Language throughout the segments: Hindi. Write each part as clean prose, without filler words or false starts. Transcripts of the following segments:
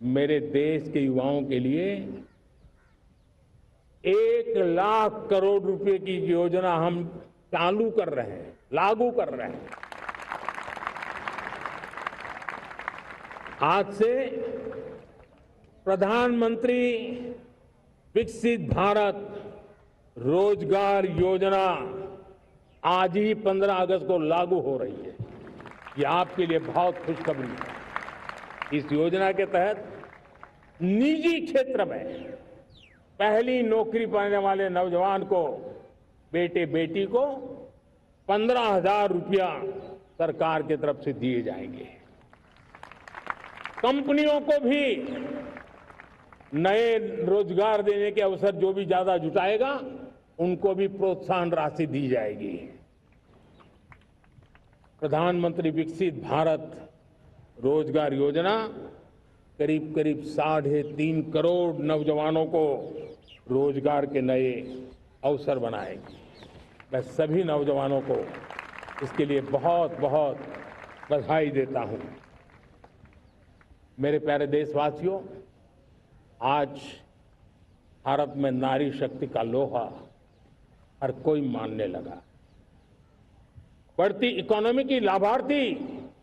मेरे देश के युवाओं के लिए 1 लाख करोड़ रुपए की योजना हम चालू कर रहे हैं, लागू कर रहे हैं। आज से प्रधानमंत्री विकसित भारत रोजगार योजना आज ही 15 अगस्त को लागू हो रही है। ये आपके लिए बहुत खुशखबरी है। इस योजना के तहत निजी क्षेत्र में पहली नौकरी पाने वाले नौजवान को, बेटे बेटी को 15,000 रुपया सरकार की तरफ से दिए जाएंगे। कंपनियों को भी नए रोजगार देने के अवसर जो भी ज्यादा जुटाएगा, उनको भी प्रोत्साहन राशि दी जाएगी। प्रधानमंत्री विकसित भारत रोजगार योजना करीब करीब 3.5 करोड़ नौजवानों को रोजगार के नए अवसर बनाएगी। मैं सभी नौजवानों को इसके लिए बहुत बहुत बधाई देता हूं। मेरे प्यारे देशवासियों, आज भारत में नारी शक्ति का लोहा हर कोई मानने लगा। बढ़ती इकोनॉमी की लाभार्थी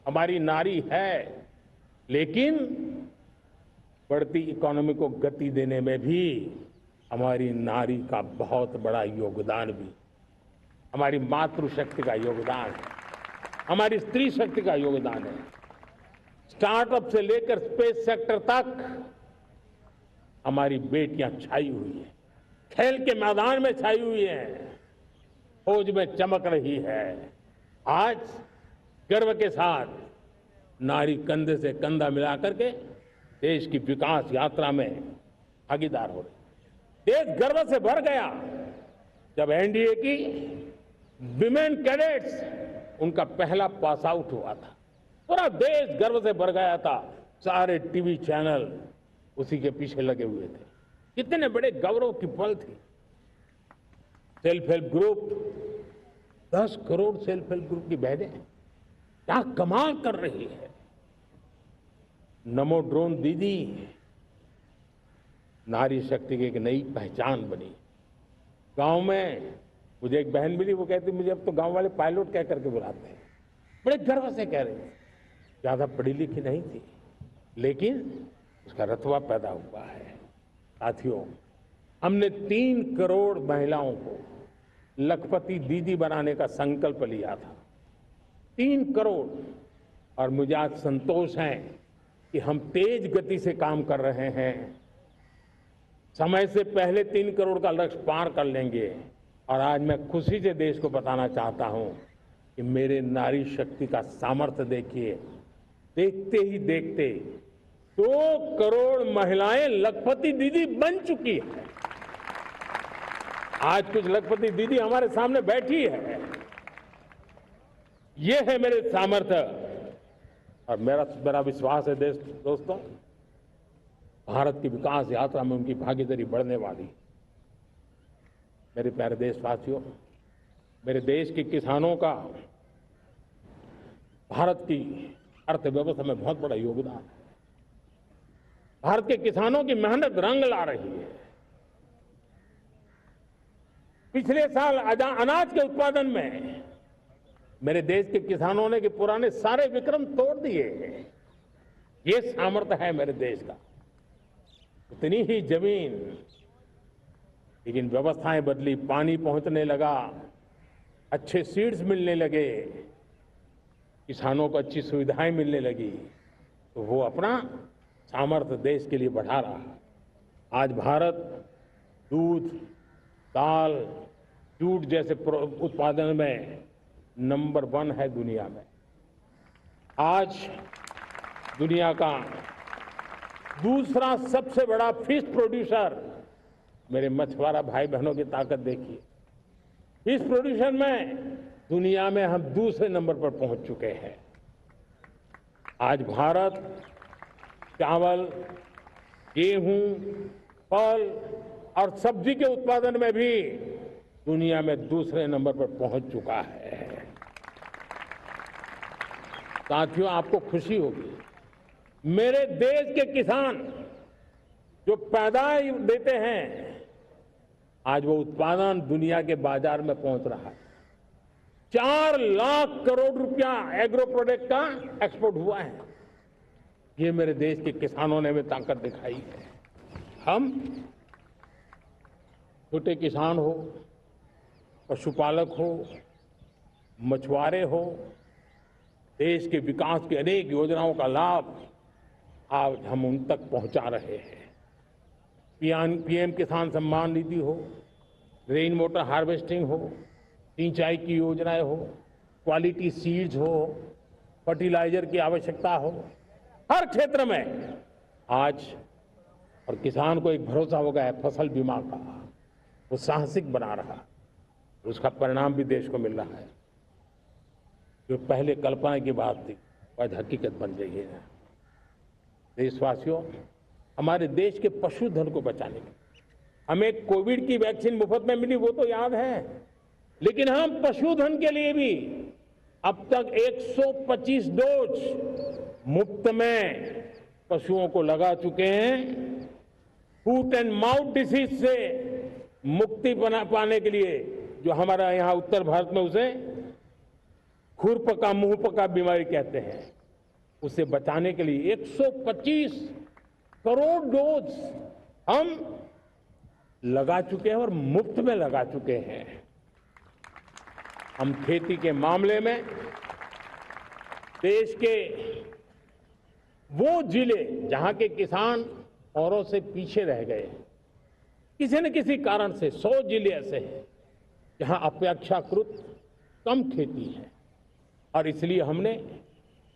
हमारी नारी है, लेकिन बढ़ती इकोनॉमी को गति देने में भी हमारी नारी का बहुत बड़ा योगदान भी, हमारी मातृशक्ति का योगदान है, हमारी स्त्री शक्ति का योगदान है। स्टार्टअप से लेकर स्पेस सेक्टर तक हमारी बेटियां छाई हुई हैं, खेल के मैदान में छाई हुई हैं, फौज में चमक रही है। आज गर्व के साथ नारी कंधे से कंधा मिलाकर के देश की विकास यात्रा में भागीदार हो रही। देश गर्व से भर गया जब एनडीए की विमेन कैडेट्स उनका पहला पास आउट हुआ था। पूरा देश गर्व से भर गया था। सारे टीवी चैनल उसी के पीछे लगे हुए थे। कितने बड़े गौरव की पल थी। Self help group, 10 crore self help group की बहनें क्या कमाल कर रही है। नमो ड्रोन दीदी नारी शक्ति की एक नई पहचान बनी। गांव में मुझे एक बहन मिली, वो कहती मुझे अब तो गांव वाले पायलट कह करके बुलाते हैं। बड़े गर्व से कह रहे हैं। ज्यादा पढ़ी लिखी नहीं थी, लेकिन उसका रतबा पैदा हुआ है। साथियों, हमने 3 करोड़ महिलाओं को लखपति दीदी बनाने का संकल्प लिया था। 3 करोड़। और मुझे आज संतोष है कि हम तेज गति से काम कर रहे हैं। समय से पहले 3 करोड़ का लक्ष्य पार कर लेंगे। और आज मैं खुशी से देश को बताना चाहता हूं कि मेरे नारी शक्ति का सामर्थ्य देखिए। देखते ही देखते 2 करोड़ महिलाएं लखपति दीदी बन चुकी है। आज कुछ लखपति दीदी हमारे सामने बैठी है। ये है मेरे सामर्थ्य। और मेरा विश्वास है दोस्तों, भारत की विकास यात्रा में उनकी भागीदारी बढ़ने वाली। मेरे प्यारे देशवासियों, मेरे देश के किसानों का भारत की अर्थव्यवस्था में बहुत बड़ा योगदान है। भारत के किसानों की मेहनत रंग ला रही है। पिछले साल अनाज के उत्पादन में मेरे देश के किसानों ने के पुराने सारे विक्रम तोड़ दिए। ये सामर्थ्य है मेरे देश का। उतनी ही जमीन, लेकिन व्यवस्थाएं बदली, पानी पहुंचने लगा, अच्छे सीड्स मिलने लगे, किसानों को अच्छी सुविधाएं मिलने लगी, तो वो अपना सामर्थ्य देश के लिए बढ़ा रहा है। आज भारत दूध, दाल, जूट जैसे उत्पादन में नंबर 1 है दुनिया में। आज दुनिया का दूसरा सबसे बड़ा फिश प्रोड्यूसर, मेरे मछुआरा भाई बहनों की ताकत देखिए। फिश प्रोड्यूसर में दुनिया में हम दूसरे नंबर पर पहुंच चुके हैं। आज भारत चावल, गेहूं, फल और सब्जी के उत्पादन में भी दुनिया में दूसरे नंबर पर पहुंच चुका है। साथियों, आपको खुशी होगी मेरे देश के किसान जो पैदावार देते हैं, आज वो उत्पादन दुनिया के बाजार में पहुंच रहा है। 4 लाख करोड़ रुपया एग्रो प्रोडक्ट का एक्सपोर्ट हुआ है। ये मेरे देश के किसानों ने हमें ताकत दिखाई है। हम छोटे किसान हो, पशुपालक हो, मछुआरे हो, देश के विकास की अनेक योजनाओं का लाभ आज हम उन तक पहुंचा रहे हैं। पीएम किसान सम्मान निधि हो, रेन वाटर हार्वेस्टिंग हो, सिंचाई की योजनाएं हो, क्वालिटी सीड्स हो, फर्टिलाइजर की आवश्यकता हो, हर क्षेत्र में आज और किसान को एक भरोसा हो गया है फसल बीमा का। वो साहसिक बना रहा, उसका परिणाम भी देश को मिल रहा है। जो पहले कल्पना की बात थी आज हकीकत बन गई है। देशवासियों, हमारे देश के पशुधन को बचाने के हमें कोविड की वैक्सीन मुफ्त में मिली, वो तो याद है, लेकिन हम पशुधन के लिए भी अब तक 125 डोज मुफ्त में पशुओं को लगा चुके हैं। फूट एंड माउथ डिसीज से मुक्ति पाने के लिए, जो हमारा यहाँ उत्तर भारत में उसे खुरपका मुंहपका बीमारी कहते हैं, उसे बचाने के लिए 125 करोड़ डोज हम लगा चुके हैं और मुफ्त में लगा चुके हैं। हम खेती के मामले में देश के वो जिले जहां के किसान औरों से पीछे रह गए, किसी न किसी कारण से 100 जिले ऐसे हैं जहां अपेक्षाकृत कम खेती है, और इसलिए हमने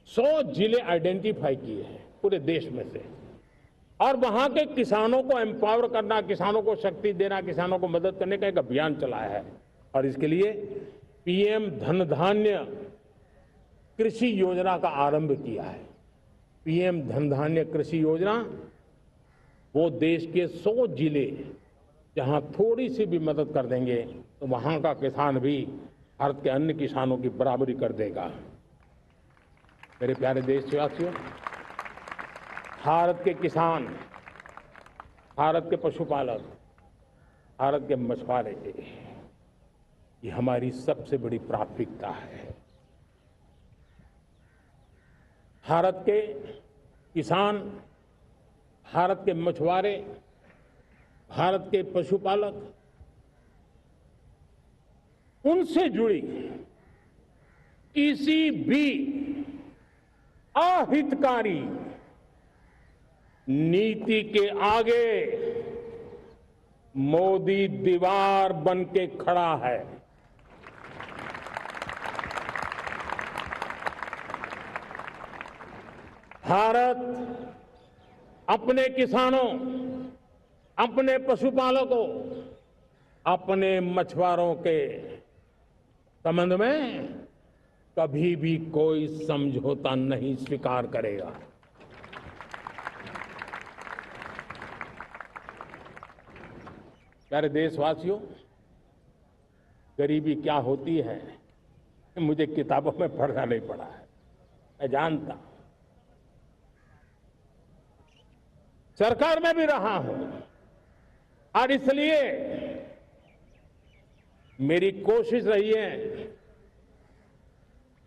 100 जिले आइडेंटिफाई किए हैं पूरे देश में से, और वहां के किसानों को एम्पावर करना, किसानों को शक्ति देना, किसानों को मदद करने का एक अभियान चलाया है। और इसके लिए पीएम धन धान्य कृषि योजना का आरंभ किया है। पीएम धन धान्य कृषि योजना वो देश के 100 जिले जहां थोड़ी सी भी मदद कर देंगे तो वहां का किसान भी भारत के अन्य किसानों की बराबरी कर देगा। मेरे प्यारे देशवासियों, भारत के किसान, भारत के पशुपालक, भारत के मछुआरे, ये हमारी सबसे बड़ी प्राथमिकता है। भारत के किसान, भारत के मछुआरे, भारत के पशुपालक, उनसे जुड़ी किसी भी अहितकारी नीति के आगे मोदी दीवार बन के खड़ा है। भारत अपने किसानों, अपने पशुपालकों, अपने मछुआरों के संबंध में कभी भी कोई समझौता नहीं स्वीकार करेगा। प्यारे देशवासियों, गरीबी क्या होती है मुझे किताबों में पढ़ना नहीं पड़ा है, मैं जानता हूं, सरकार में भी रहा हूं, और इसलिए मेरी कोशिश रही है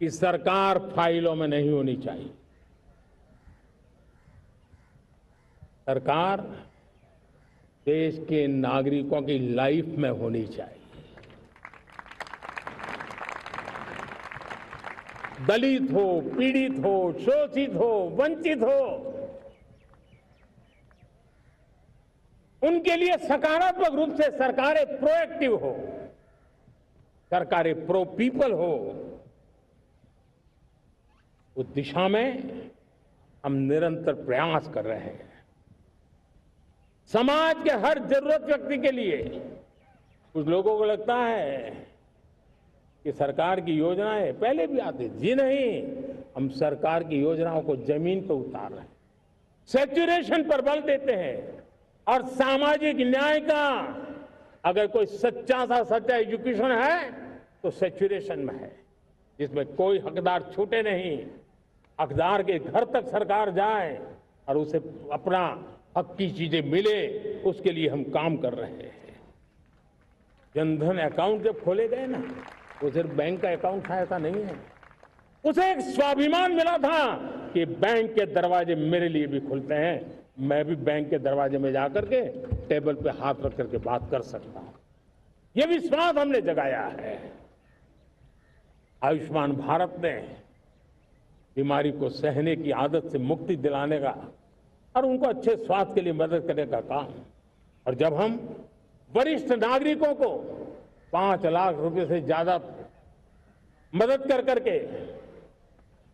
कि सरकार फाइलों में नहीं होनी चाहिए। सरकार देश के नागरिकों की लाइफ में होनी चाहिए। दलित हो, पीड़ित हो, शोषित हो, वंचित हो, उनके लिए सकारात्मक रूप से सरकारें प्रोएक्टिव हो, सरकारें प्रो पीपल हो, उस दिशा में हम निरंतर प्रयास कर रहे हैं। समाज के हर जरूरत व्यक्ति के लिए, कुछ लोगों को लगता है कि सरकार की योजनाएं पहले भी आती, जी नहीं, हम सरकार की योजनाओं को जमीन पर उतार रहे हैं, सैचुरेशन पर बल देते हैं, और सामाजिक न्याय का अगर कोई सच्चा एजुकेशन है तो सैचुरेशन में है, जिसमें कोई हकदार छूटे नहीं, हकदार के घर तक सरकार जाए और उसे अपना हक की चीजें मिले, उसके लिए हम काम कर रहे हैं। जनधन अकाउंट जब खोले गए ना, वो सिर्फ बैंक का अकाउंट था ऐसा नहीं है, उसे एक स्वाभिमान मिला था कि बैंक के दरवाजे मेरे लिए भी खुलते हैं, मैं भी बैंक के दरवाजे में जाकर के टेबल पे हाथ रख करके बात कर सकता हूं। ये विश्वास हमने जगाया है। आयुष्मान भारत ने बीमारी को सहने की आदत से मुक्ति दिलाने का और उनको अच्छे स्वास्थ्य के लिए मदद करने का काम, और जब हम वरिष्ठ नागरिकों को 5 लाख रुपए से ज्यादा मदद कर करके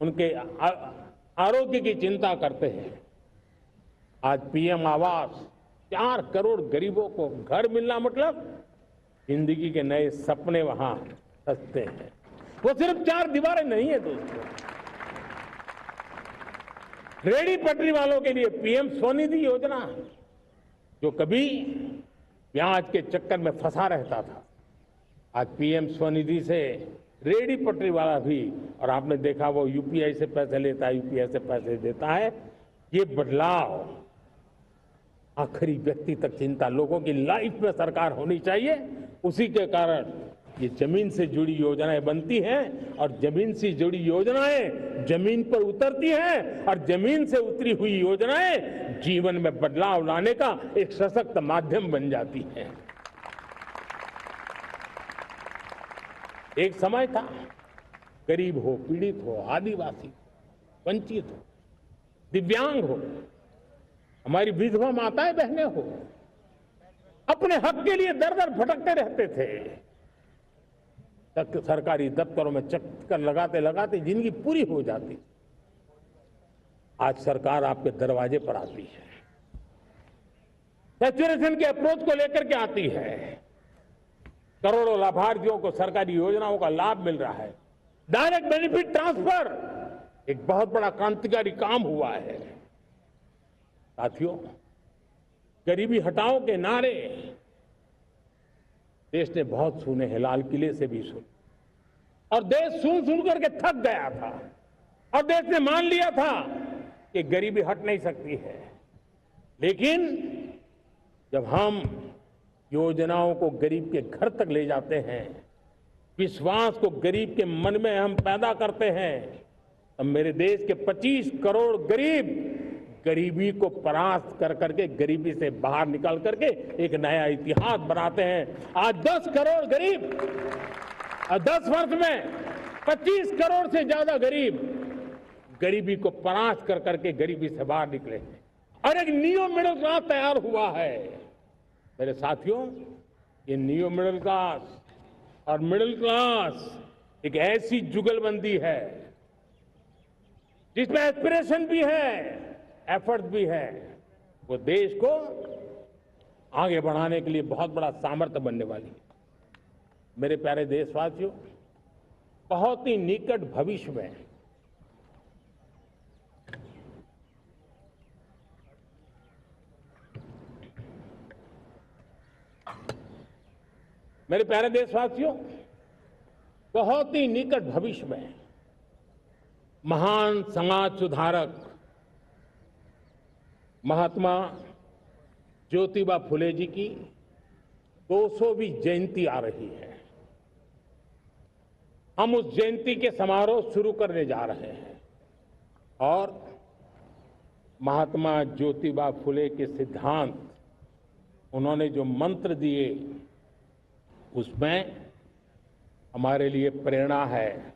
उनके आरोग्य की चिंता करते हैं, आज पीएम आवास 4 करोड़ गरीबों को घर मिलना मतलब जिंदगी के नए सपने वहां सजते हैं। वो सिर्फ 4 दीवारें नहीं है दोस्तों। रेहड़ी पटरी वालों के लिए पीएम स्वनिधि योजना, जो कभी ब्याज के चक्कर में फंसा रहता था, आज पीएम स्वनिधि से रेहड़ी पटरी वाला भी, और आपने देखा वो यूपीआई से पैसे लेता है, यूपीआई से पैसे देता है। ये बदलाव आखिरी व्यक्ति तक चिंता लोगों की लाइफ में सरकार होनी चाहिए। उसी के कारण ये जमीन से जुड़ी योजनाएं बनती हैं, और जमीन से जुड़ी योजनाएं जमीन पर उतरती हैं, और जमीन से उतरी हुई योजनाएं जीवन में बदलाव लाने का एक सशक्त माध्यम बन जाती हैं। एक समय था, गरीब हो, पीड़ित हो, आदिवासी, वंचित हो, दिव्यांग हो, हमारी विधवा माताएं बहनें हो, अपने हक के लिए दर दर भटकते रहते थे। सरकारी दफ्तरों में चक्कर लगाते लगाते जिंदगी पूरी हो जाती। आज सरकार आपके दरवाजे पर आती है, सैचुरेशन के अप्रोच को लेकर के आती है। करोड़ों लाभार्थियों को सरकारी योजनाओं का लाभ मिल रहा है। डायरेक्ट बेनिफिट ट्रांसफर एक बहुत बड़ा क्रांतिकारी काम हुआ है। साथियों, गरीबी हटाओ के नारे देश ने बहुत सुने हैं, लाल किले से भी सुने, और देश सुन सुन करके थक गया था, और देश ने मान लिया था कि गरीबी हट नहीं सकती है। लेकिन जब हम योजनाओं को गरीब के घर तक ले जाते हैं, विश्वास को गरीब के मन में हम पैदा करते हैं, तब मेरे देश के 25 करोड़ गरीब गरीबी को परास्त कर करके, गरीबी से बाहर निकल करके एक नया इतिहास बनाते हैं। आज 10 करोड़ गरीब, और 10 वर्ष में 25 करोड़ से ज्यादा गरीब गरीबी को परास्त कर करके गरीबी से बाहर निकले हैं, और एक न्यू मिडिल क्लास तैयार हुआ है। मेरे साथियों, ये न्यू मिडिल क्लास और मिडिल क्लास एक ऐसी जुगलबंदी है जिसमें एस्पिरेशन भी है, एफर्ट भी है। वो देश को आगे बढ़ाने के लिए बहुत बड़ा सामर्थ्य बनने वाली है। मेरे प्यारे देशवासियों, बहुत ही निकट भविष्य में मेरे प्यारे देशवासियों, बहुत ही निकट भविष्य में महान समाज सुधारक महात्मा ज्योतिबा फुले जी की 200वीं जयंती आ रही है। हम उस जयंती के समारोह शुरू करने जा रहे हैं, और महात्मा ज्योतिबा फुले के सिद्धांत, उन्होंने जो मंत्र दिए, उसमें हमारे लिए प्रेरणा है।